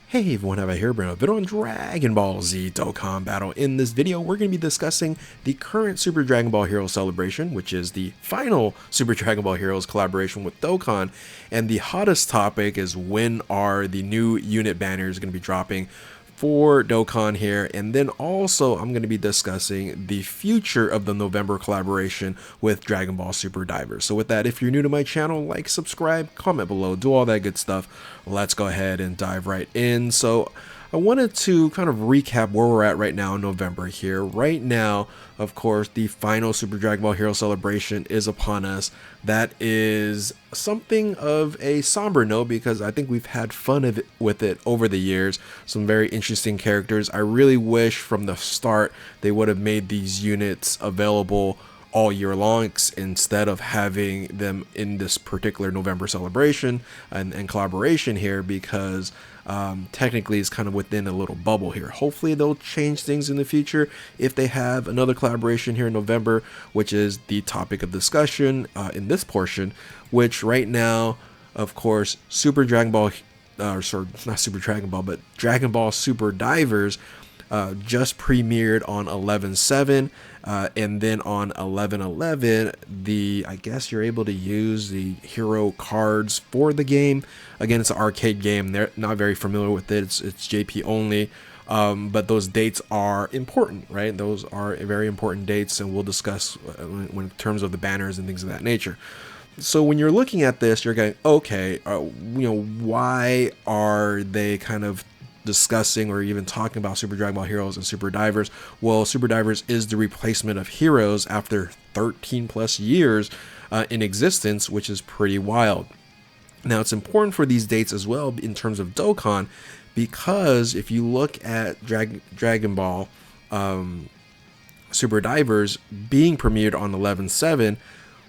Hey everyone, have I here bring a video on Dragon Ball Z Dokkan Battle. In this video, we're going to be discussing the current Super Dragon Ball Heroes celebration, which is the final Super Dragon Ball Heroes collaboration with Dokkan. And the hottest topic is when are the new unit banners going to be dropping for Dokkan here. And then also I'm going to be discussing the future of the November collaboration with Dragon Ball Super Divers. So with that, if you're new to my channel, like, subscribe, comment below, do all that good stuff. Let's go ahead and dive right in. So I wanted to kind of recap where we're at right now in November here. Right now, of course, the final Super Dragon Ball Hero celebration is upon us. That is something of a somber note because I think we've had fun with it over the years. Some very interesting characters. I really wish from the start they would have made these units available all year long instead of having them in this particular November celebration and collaboration here, because technically it's kind of within a little bubble here. Hopefully they'll change things in the future if they have another collaboration here in November, which is the topic of discussion in this portion, which right now, of course, Super Dragon Ball, sorry, not Super Dragon Ball, but Dragon Ball Super Divers just premiered on 11/7, and then on 11/11, I guess you're able to use the hero cards for the game. Again, it's an arcade game. They're not very familiar with it. It's JP only, but those dates are important, right? Those are very important dates, and we'll discuss when in terms of the banners and things of that nature. So when you're looking at this, you're going, okay, why are they kind of discussing or even talking about Super Dragon Ball Heroes and Super Divers? Well, Super Divers is the replacement of Heroes after 13 plus years in existence, which is pretty wild. Now, it's important for these dates as well in terms of Dokkan, because if you look at Dragon Ball Super Divers being premiered on 11/7,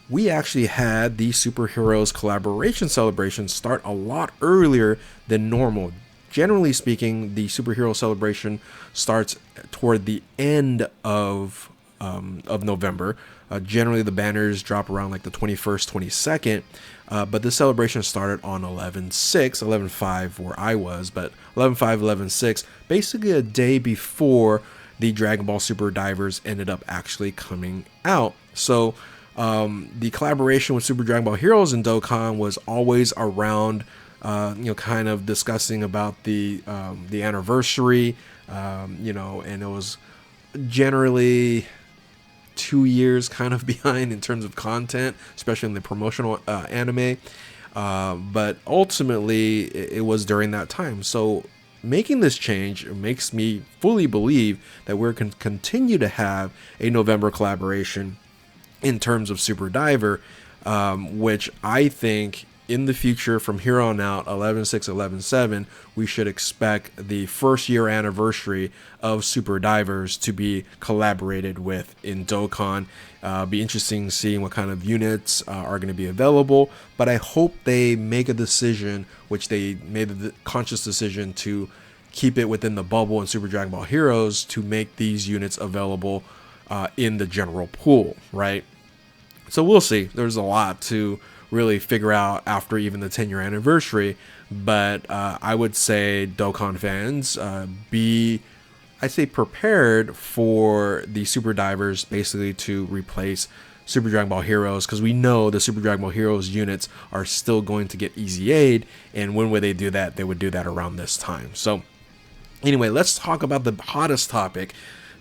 we actually had the Superheroes collaboration celebration start a lot earlier than normal. Generally speaking, the superhero celebration starts toward the end of November. Generally, the banners drop around like the 21st, 22nd, but the celebration started on 11/6, 11/5 where I was, but 11/5, 11/6, basically a day before the Dragon Ball Super Divers ended up actually coming out. So the collaboration with Super Dragon Ball Heroes and Dokkan was always around kind of discussing about the anniversary, and it was generally 2 years kind of behind in terms of content, especially in the promotional anime. But ultimately, it was during that time. So making this change makes me fully believe that we're going to continue to have a November collaboration in terms of Super Diver, which I think in the future, from here on out, 11/6, 11/7, we should expect the first year anniversary of Super Divers to be collaborated with in Dokkan. Be interesting seeing what kind of units are going to be available, but I hope they make a decision, which they made the conscious decision to keep it within the bubble in Super Dragon Ball Heroes to make these units available in the general pool, right? So we'll see. There's a lot to really figure out after even the 10-year anniversary, but I would say Dokkan fans, I'd say prepared for the Super Divers basically to replace Super Dragon Ball Heroes, because we know the Super Dragon Ball Heroes units are still going to get EZA'd, and when would they do that? They would do that around this time. So anyway, let's talk about the hottest topic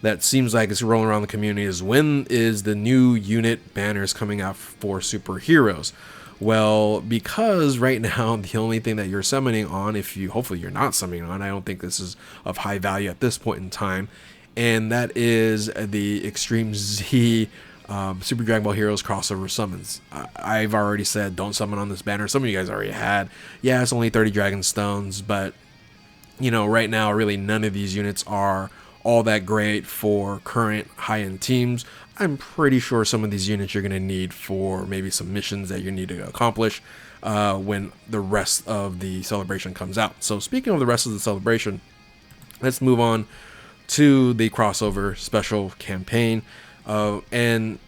that seems like it's rolling around the community, is when is the new unit banners coming out for superheroes? Well, because right now the only thing that you're summoning on, hopefully you're not summoning on, I don't think this is of high value at this point in time, and that is the Extreme Z Super Dragon Ball Heroes crossover summons. I've already said don't summon on this banner. Some of you guys already had. Yeah, it's only 30 Dragon Stones, but right now really none of these units are all that great for current high-end teams. I'm pretty sure some of these units you're going to need for maybe some missions that you need to accomplish when the rest of the celebration comes out. So speaking of the rest of the celebration, let's move on to the crossover special campaign. And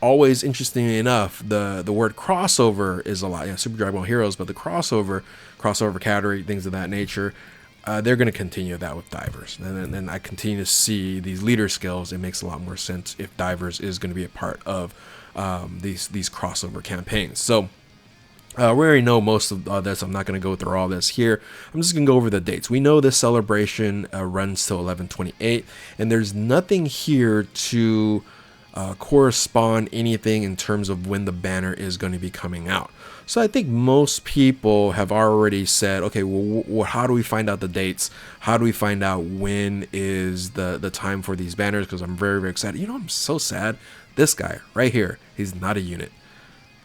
always interestingly enough, the word crossover is a lot. Yeah, Super Dragon Ball Heroes, but the crossover category, things of that nature, they're going to continue that with Divers. And then I continue to see these leader skills. It makes a lot more sense if Divers is going to be a part of these crossover campaigns. So we already know most of this. I'm not going to go through all this here. I'm just going to go over the dates. We know this celebration runs till 11/28, and there's nothing here to correspond anything in terms of when the banner is going to be coming out. So I think most people have already said, okay, well, how do we find out the dates? How do we find out when is the time for these banners? Because I'm very, very excited. You know, I'm so sad. This guy right here, he's not a unit.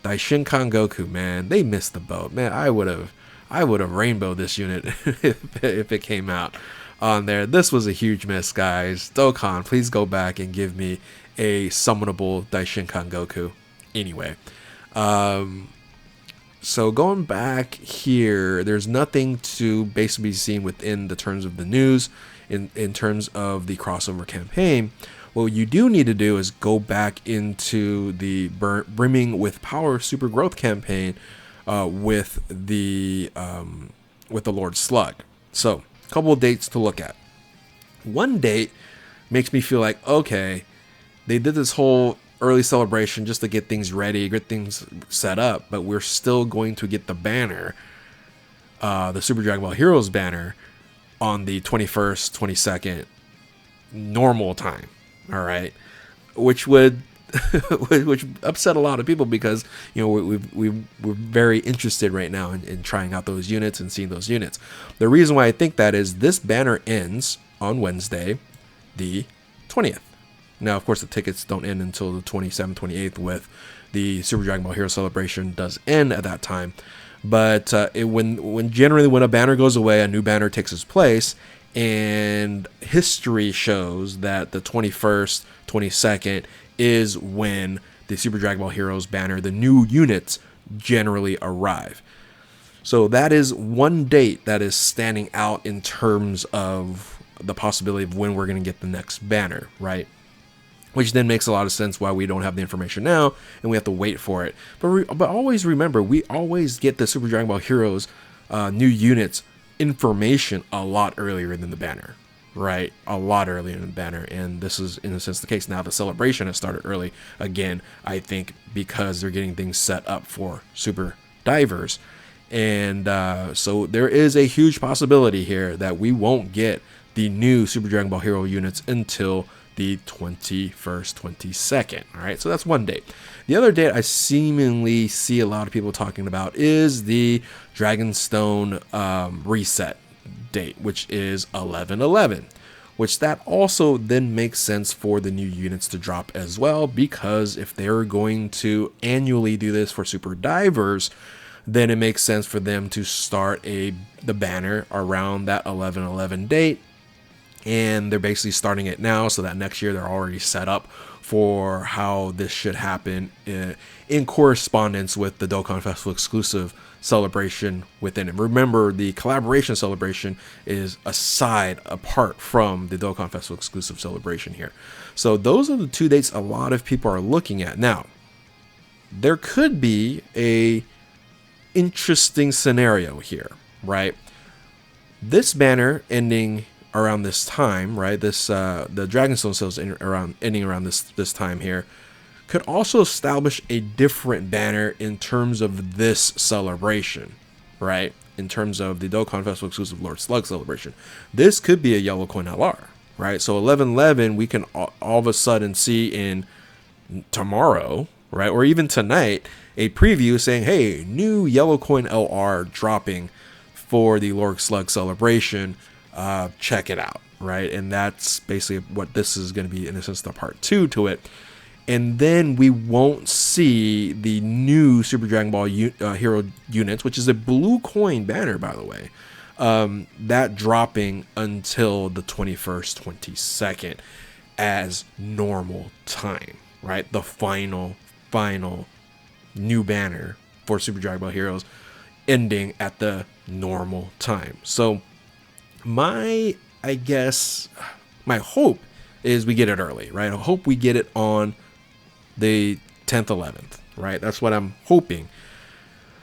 Daishinkan Goku, man, they missed the boat, man. I would have rainbowed this unit if it came out on there. This was a huge miss, guys. Dokkan, please go back and give me a summonable Daishinkan Goku. Anyway, so going back here, there's nothing to basically be seen within the terms of the news in terms of the crossover campaign. What you do need to do is go back into the Brimming with Power Super Growth campaign with the Lord Slug. So a couple of dates to look at. One date makes me feel like, okay, they did this whole early celebration just to get things ready, get things set up, but we're still going to get the banner, the Super Dragon Ball Heroes banner, on the 21st, 22nd normal time. All right, which would which upset a lot of people because, you know, we're very interested right now in trying out those units and seeing those units. The reason why I think that is this banner ends on Wednesday, the 20th. Now, of course, the tickets don't end until the 27th, 28th, with the Super Dragon Ball Hero Celebration does end at that time. But when generally when a banner goes away, a new banner takes its place. And history shows that the 21st, 22nd is when the Super Dragon Ball Heroes banner, the new units, generally arrive. So that is one date that is standing out in terms of the possibility of when we're going to get the next banner, right? Which then makes a lot of sense why we don't have the information now and we have to wait for it. But always remember, we always get the Super Dragon Ball Heroes new units information a lot earlier than the banner, right? A lot earlier than the banner. And this is in a sense the case. Now the celebration has started early again, I think, because they're getting things set up for Super Divers. And so there is a huge possibility here that we won't get the new Super Dragon Ball Hero units until the 21st, 22nd. All right, so that's one date. The other date I seemingly see a lot of people talking about is the Dragonstone reset date, which is 11/11, which that also then makes sense for the new units to drop as well, because if they're going to annually do this for Super Divers, then it makes sense for them to start the banner around that 11/11 date. And they're basically starting it now so that next year they're already set up for how this should happen in correspondence with the Dokkan Festival exclusive celebration within it. Remember, the collaboration celebration is apart from the Dokkan Festival exclusive celebration here. So those are the two dates a lot of people are looking at. Now, there could be a interesting scenario here, right? This banner ending around this time, right? This the Dragonstone sales ending around this time here could also establish a different banner in terms of this celebration, right? In terms of the Dokkan Festival exclusive Lord Slug celebration, this could be a yellow coin LR, right? So 11/11 we can all of a sudden see in tomorrow, right, or even tonight, a preview saying, hey, new yellow coin LR dropping for the Lord Slug celebration. Check it out, right? And that's basically what this is going to be, in a sense, the part 2 to it. And then we won't see the new Super Dragon Ball Hero units, which is a blue coin banner, by the way, that dropping until the 21st, 22nd as normal time, right? The final new banner for Super Dragon Ball Heroes ending at the normal time. So my hope is we get it early, right? I hope we get it on the 10th, 11th, right? That's what I'm hoping.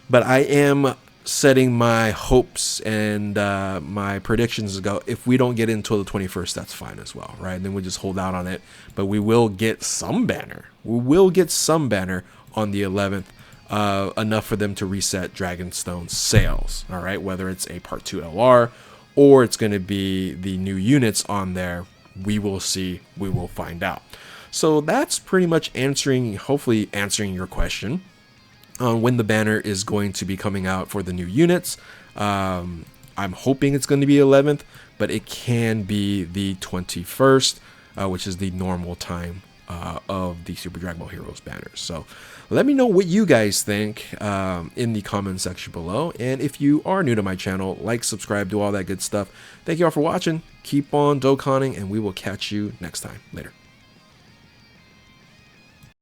But I am setting my hopes and my predictions to go, if we don't get it until the 21st, that's fine as well, right? And then we'll just hold out on it, but we will get some banner. We will get some banner on the 11th, enough for them to reset Dragonstone's sales, all right? Whether it's a Part 2 LR or it's going to be the new units on there, we will see, we will find out. So that's pretty much hopefully answering your question on when the banner is going to be coming out for the new units. I'm hoping it's going to be 11th, but it can be the 21st, which is the normal time of the Super Dragon Ball Heroes banners. So let me know what you guys think in the comment section below. And if you are new to my channel, like, subscribe, do all that good stuff. Thank you all for watching. Keep on Dokkaning, and we will catch you next time. Later.